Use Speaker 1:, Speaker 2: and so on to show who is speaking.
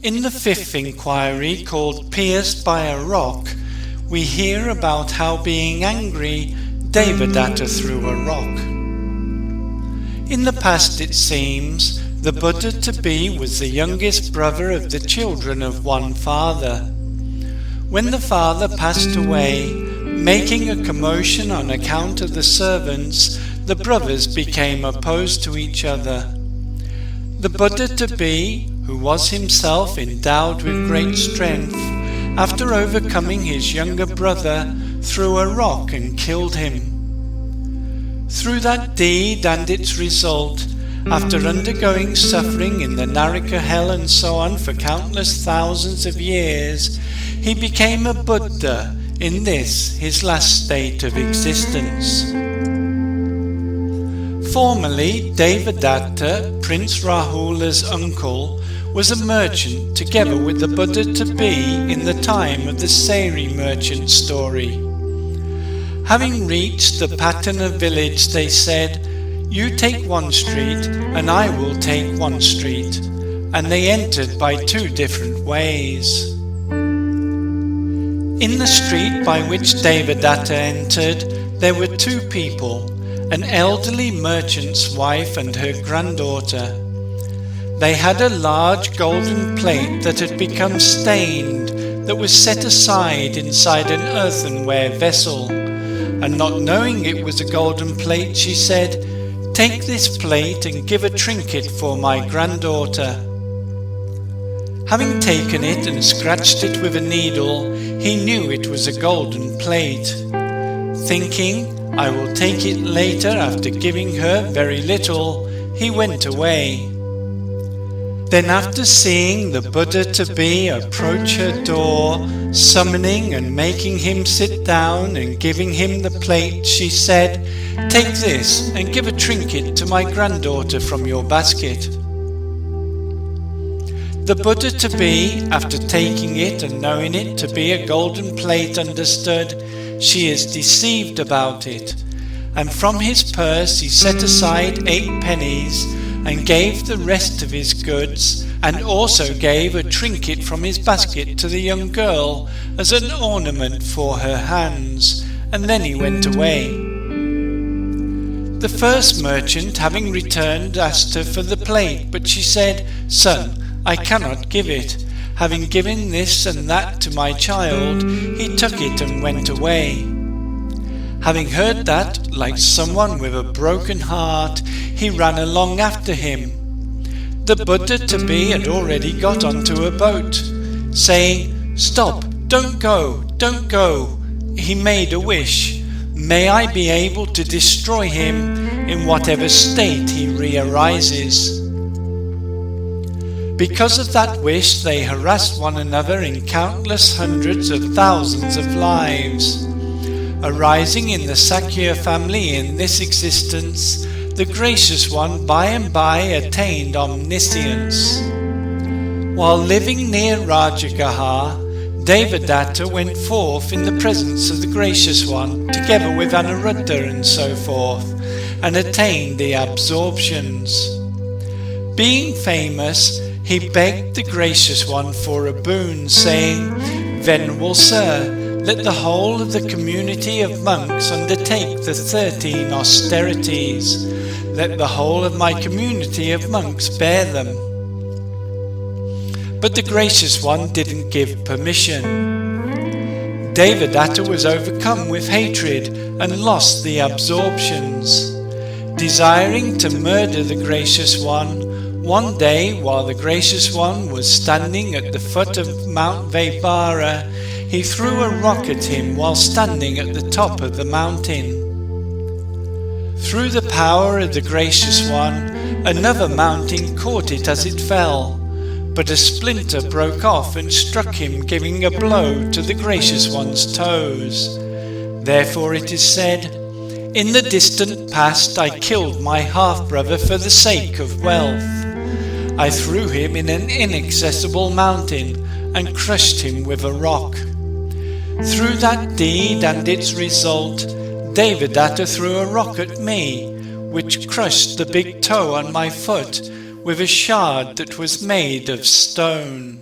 Speaker 1: In the fifth inquiry, called Pierced by a Rock, we hear about how, being angry, Devadatta threw a rock. In the past, it seems, the Buddha-to-be was the youngest brother of the children of one father. When the father passed away, making a commotion on account of the servants, the brothers became opposed to each other. The Buddha-to-be, who was himself endowed with great strength, after overcoming his younger brother, threw a rock and killed him. Through that deed and its result, after undergoing suffering in the Naraka hell and so on for countless thousands of years, he became a Buddha in this, his last state of existence. Formerly, Devadatta, Prince Rahula's uncle, was a merchant together with the Buddha-to-be in the time of the Seri merchant story. Having reached the Patana village, they said, "You take one street, and I will take one street," and they entered by two different ways. In the street by which Devadatta entered, there were two people, an elderly merchant's wife and her granddaughter. They had a large golden plate that had become stained, that was set aside inside an earthenware vessel, and not knowing it was a golden plate, she said, "Take this plate and give a trinket for my granddaughter." Having taken it and scratched it with a needle, he knew it was a golden plate. Thinking, "I will take it later after giving her very little," he went away. Then after seeing the Buddha-to-be approach her door, summoning and making him sit down and giving him the plate, she said, "Take this and give a trinket to my granddaughter from your basket." The Buddha-to-be, after taking it and knowing it to be a golden plate, understood she is deceived about it, and from his purse he set aside 8 pennies and gave the rest of his goods, and also gave a trinket from his basket to the young girl as an ornament for her hands, and then he went away. The first merchant, having returned, asked her for the plate, but she said, "Son, I cannot give it. Having given this and that to my child, he took it and went away." Having heard that, like someone with a broken heart, he ran along after him. The Buddha-to-be had already got onto a boat, saying, "Stop, don't go, don't go." He made a wish, "May I be able to destroy him in whatever state he re-arises." Because of that wish, they harassed one another in countless hundreds of thousands of lives. Arising in the Sakya family in this existence, the Gracious One by and by attained omniscience. While living near Rajagaha, Devadatta went forth in the presence of the Gracious One, together with Anuruddha and so forth, and attained the absorptions. Being famous, he begged the Gracious One for a boon, saying, "Venerable Sir, let the whole of the community of monks undertake the 13 austerities. Let the whole of my community of monks bear them." But the Gracious One didn't give permission. Devadatta was overcome with hatred and lost the absorptions. Desiring to murder the Gracious one day while the Gracious One was standing at the foot of Mount Vibhara, he threw a rock at him while standing at the top of the mountain. Through the power of the Gracious One, another mountain caught it as it fell, but a splinter broke off and struck him, giving a blow to the Gracious One's toes. Therefore it is said, "In the distant past I killed my half-brother for the sake of wealth. I threw him in an inaccessible mountain and crushed him with a rock." Through that deed and its result, Devadatta threw a rock at me, which crushed the big toe on my foot with a shard that was made of stone.